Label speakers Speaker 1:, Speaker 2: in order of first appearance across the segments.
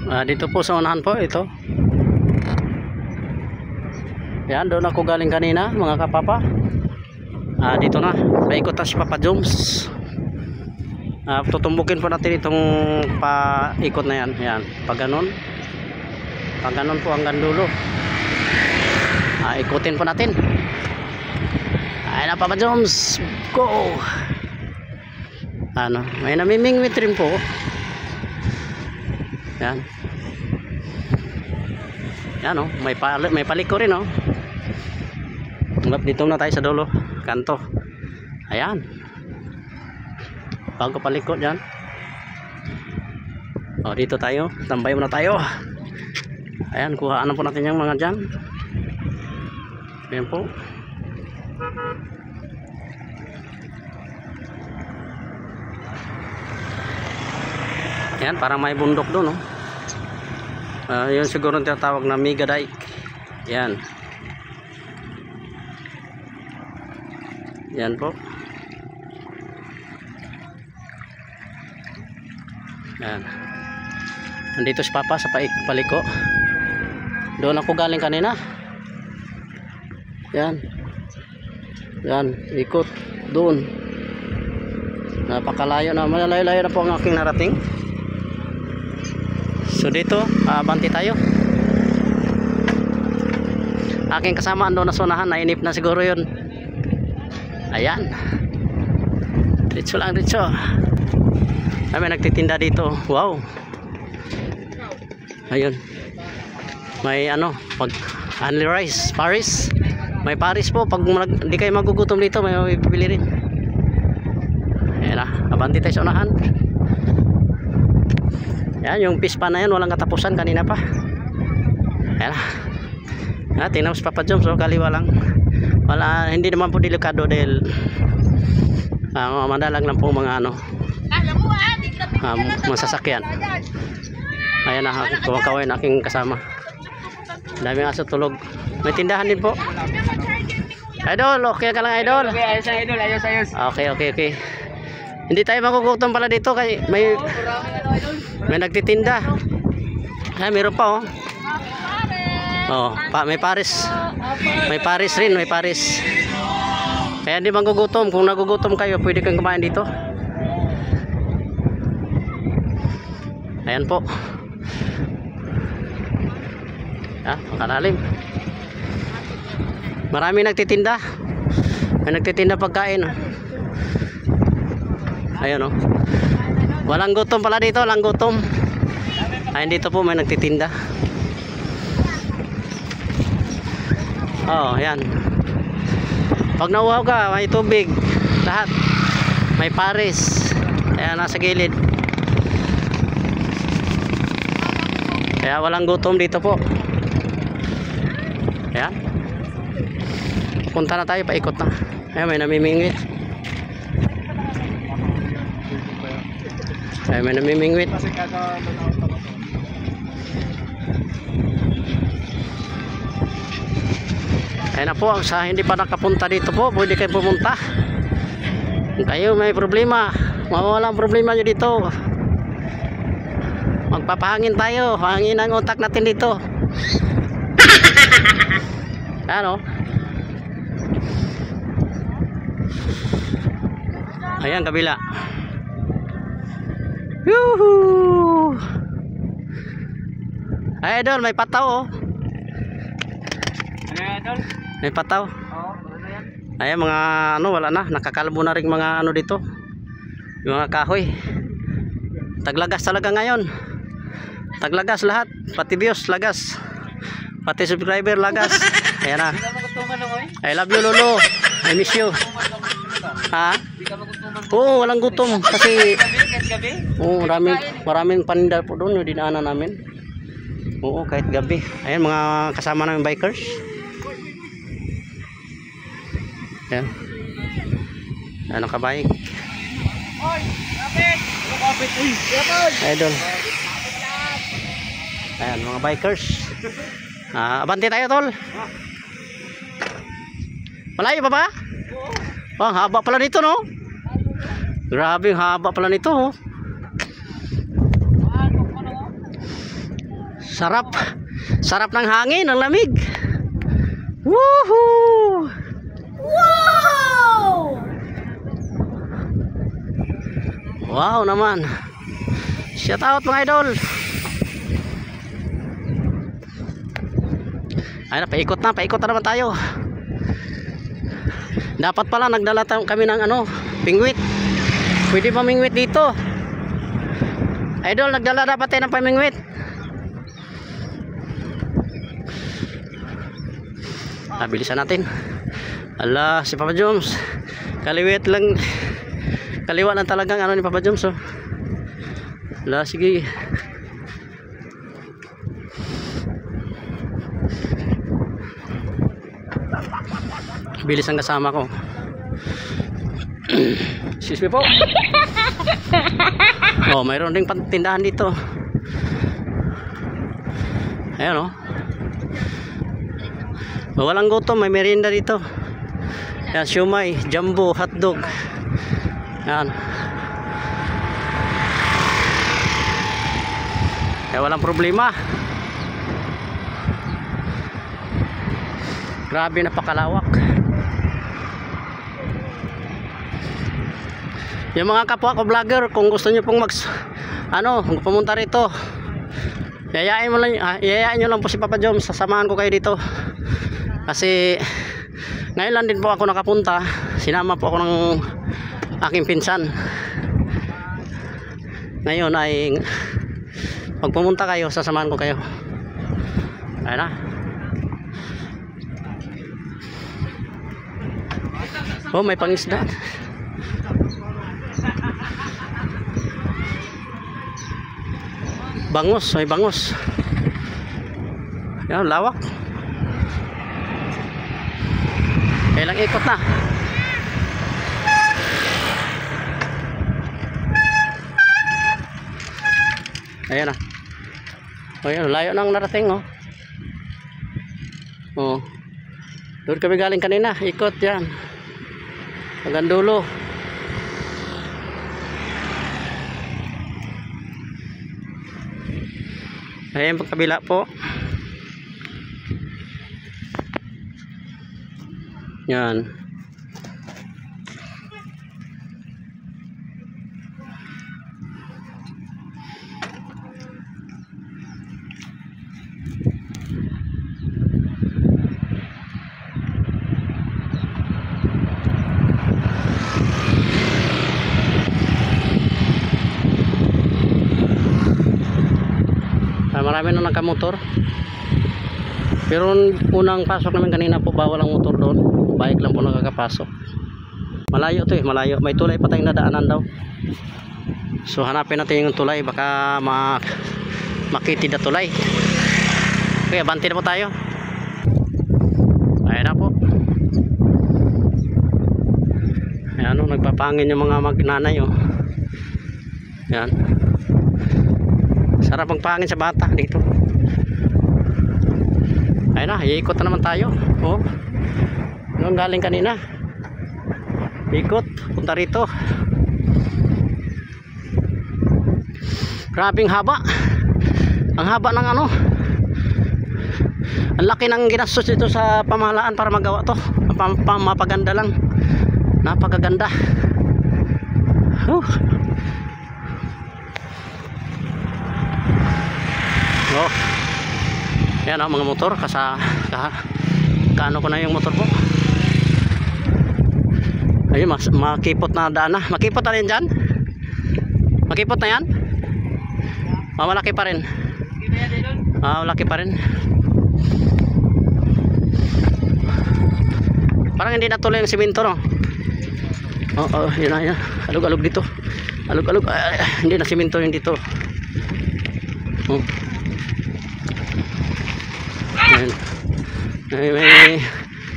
Speaker 1: Dito po sa unahan po ito. Yan, doon ako galing kanina mga kapapa. Dito na, paikot na si Papa Joms. Tutumbukin po natin itong paikot na yan. Yan, pag ganun po hanggang dulo. Ikutin po natin. Ayan na Papa Joms, go! May namimingwit rin po. Yan. Yan may paliko rin Dito na tayo sa dulo, kanto. Ayan. Bago paliko dyan. Dito tayo, tambay muna tayo. Ayan, kuhaan po natin yung mga dyan. Ayan po. Ayan, parang may bundok doon yun siguro tinatawag na mega dike. Yan. Yan po. Yan. Nandito si Papa sa paliko. Doon ako galing kanina. Yan. Yan, ikot doon. Napakalayo na, malayo-layo na po ang aking narating. So dito, abanti tayo. Aking kasama doon na sunahan, nainip na siguro yun. Ayan. Diretso lang, diretso. May nagtitinda dito. Wow. Ayun. May pag only rice, Paris. May Paris po. Pag hindi kayo magugutom dito, may bibili rin. Ayan na, abanti tayo sa unahan. Yan, yung pispa na yan, walang katapusan kanina pa. Ayan na. Tingnan mo si Papa Joms, kaliwa lang. Hindi naman po delikado dahil madalang lang po mga masasakyan. Ayan na, kumakawin aking kasama. Daming aso tulog. May tindahan din po. Idol, okay ka lang idol? Ayos. Okay. Hindi tayo magugutom pala dito kasi may nagtitinda. Meron pa may Paris. May Paris rin, may Paris. Kaya hindi magugutom. Kung nagugutom kayo, pwede kang kumain dito. Ayan po. Makalalim. Marami nagtitinda. May nagtitinda pagkain. Ayan walang gutom pala dito, walang gutom. Dito po may nagtitinda. Yan. Pag nauhaw ka, may tubig. Lahat. May Paris. Ayan, nasa gilid. Kaya walang gutom dito po. Ayan. Punta na tayo, paikot na. Ayan, may namimingwit. May namimingwit. Ayan na po, sa hindi pa nakapunta dito po, pwede kayo pumunta. Kung kayo may problema, mawawala ang problema nyo dito. Magpapahangin tayo, hangin ang utak natin dito. Ayan, kabila. Yuhuu! Ay, idol, may pataw idol? May pataw. Ayan, mga wala na, nakakalbo na rin mga dito. Yung mga kahoy. Taglagas talaga ngayon. Taglagas lahat, pati views lagas. Pati subscriber lagas. Ayan na. I love you Lolo. I miss you. Oo, walang gutom kasi maraming paninda po doon yung dinaanan namin. Oo, kahit gabi. Ayan, mga kasama namin bikers. Ayan. Nakabayik. Idol. Ayan, mga bikers. Abante tayo, tol. Malayo pa ba? Haba pala nito, no? Grabe, haba pala nito, Sarap. Sarap ng hangin, ang lamig. Woohoo!
Speaker 2: Wow!
Speaker 1: Wow naman. Shout out mga idol. Ay, paikot na naman tayo. Dapat pala nagdala kami ng ano, pingwit. Pwede mamingwit dito. Idol, nagdala dapat tayo ng pamingwit. Bilisan natin. Ala, si Papa Joms. Kaliwat lang. Kaliwa lang talagang ano ni Papa Joms, oh. Ala, sige. Bilis ang kasama ko. Excuse me po. Oh, mayroon ding tindahan dito. Ayan, oh. Walang gutom, may merienda dito. Yan, siomay, jumbo, hotdog. Yan. Kaya walang problema. Grabe, napakalawak. Yung mga kapwa ko vlogger, kung gusto niyo pong pumunta rito, yayain nyo lang po si Papa Joms, sasamahan ko kayo dito. Kasi ngayon lang din po ako nakapunta. Sinama po ako ng aking pinsan. Ngayon ay pag pumunta kayo, sasamahan ko kayo. Ayun na. Oh, may pangisda. Bangus, may bangus. Yan, lawak. Kailang ikot na. Ayan na. Ayan, layo nang narating, oh. Oh. Doon kami galing kanina, ikot yan. Hanggang dulo. Ayan, pagkabila po. Yan. Marami na nakamotor. Pero unang pasok namin kanina po, bawal ang motor doon. Bike lang po nakakapasok. Malayo to, malayo. May tulay pa tayong nadaanan daw. So hanapin natin yung tulay, baka makitid na tulay. Okay, abanti na po tayo. Ayan na po. Ayan, nagpapangin yung mga magnanay, oh. Ayan. Sarap ang pangin sa bata dito. Ayun na, iikot na naman tayo. Oh. Doon galing kanina. Ikot, punta rito. Grabing haba. Ang haba ng ano. Ang laki ng ginastos dito sa pamahalaan para magawa to. Mapaganda lang. Napakaganda. Oh. Yan ang mga motor kaano ko na yung motor ko. Ayun, makipot na daan na. Makipot na rin dyan. Makipot na yan. Malaki pa rin. Malaki pa rin. Parang hindi natuloy yung simento, no? Yun na, yun. Alog-alog dito. Alog-alog. Hindi na simento yung dito.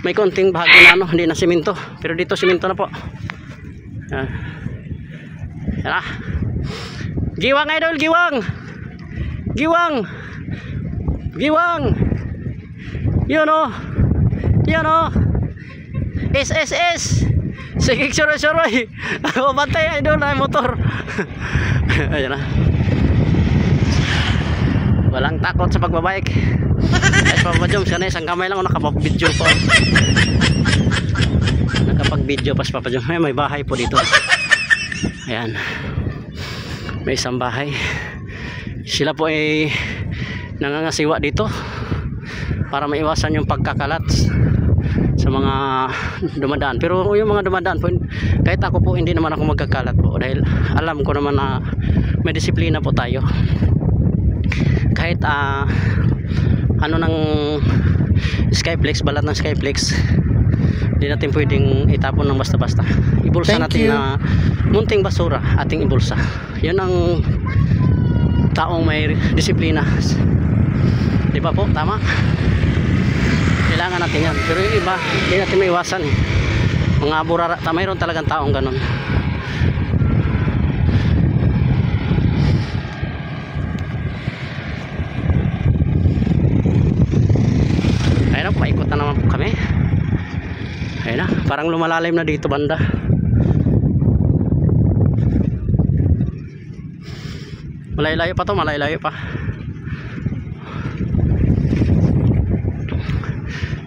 Speaker 1: May konting bahagi na hindi na simento, pero dito simento na po. Yan na. Giwang idol, giwang. Yun o. SSS. Sige, suroy. Ako bantay idol na motor. Ayan na. Walang takot sa pagbabike. Guys, Papa Joms, yan isang kamay lang nakapag-video po. Nakapag-video pa si Papa Joms. May bahay po dito. Ayan. May isang bahay. Sila po ay nangangasiwa dito para maiwasan yung pagkakalat sa mga dumadaan. Pero yung mga dumadaan po, kahit ako po hindi naman ako magkakalat po dahil alam ko naman na may disiplina po tayo. Kahit ano ng Skyflex, balat ng Skyflex, hindi natin pwedeng itapon ng basta-basta. Ibulsa natin na munting basura, ating ibulsa. Yun ang taong may disiplina. Di ba po? Tama? Kailangan natin yan. Pero yung iba, hindi natin maiwasan eh. Mga burara, mayroon talagang taong ganun. Ayun na, paikot na naman po kami. Ayun na, parang lumalalim na dito banda. Malayo-layo pa to, malayo-layo pa.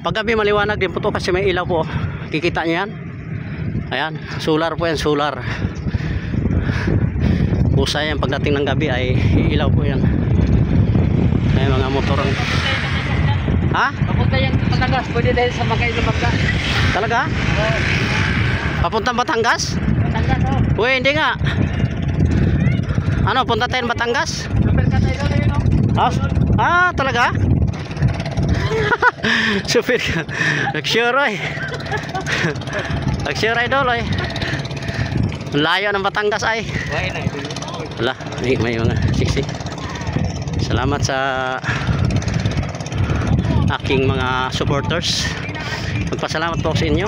Speaker 1: Paggabi maliwanag din po to kasi may ilaw po. Kikita niyo yan? Ayan, solar po yan, solar. Busa yan, pagdating ng gabi ay ilaw po yan. Ay mga motor. Ha?
Speaker 2: Papunta yung Batangas, pwede dahil sa Magay na Magka.
Speaker 1: Talaga?
Speaker 2: Oo.
Speaker 1: Papuntang Batangas?
Speaker 2: Batangas, oo.
Speaker 1: Uy, hindi nga. Ano, punta tayo Batangas?
Speaker 2: Super ka tayo doon, yun,
Speaker 1: Talaga? Super ka. Nag-sure ay. Nag-sure ay doon ay. Layo ng Batangas ay. Wala, may mga siksik. Salamat sa aking mga supporters. Magpasalamat po sa inyo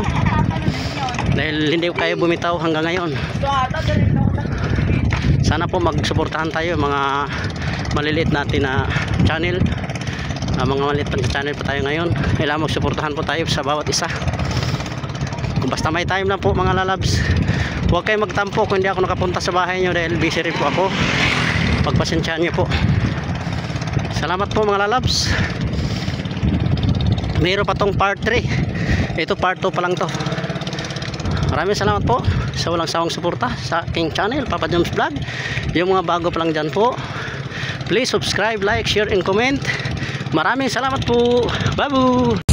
Speaker 1: dahil hindi ko kayo bumitaw hanggang ngayon. Sana po magsuportahan tayo mga maliliit natin na channel. Mga maliliit na channel pa tayo ngayon. Kailangan magsuportahan po tayo sa bawat isa. Kung basta may time lang po mga lalabs, huwag kayo magtampo kung hindi ako nakapunta sa bahay nyo dahil busy rin po ako. Pagpasensyaan nyo po. Salamat po mga lalabs. Mayroon pa tong part 3. Ito part 2 pa lang to. Maraming salamat po sa walang sawang suporta sa aking channel Papa Joms Vlog. Yung mga bago pa lang dyan po, please subscribe, like, share and comment. Maraming salamat po. Babu!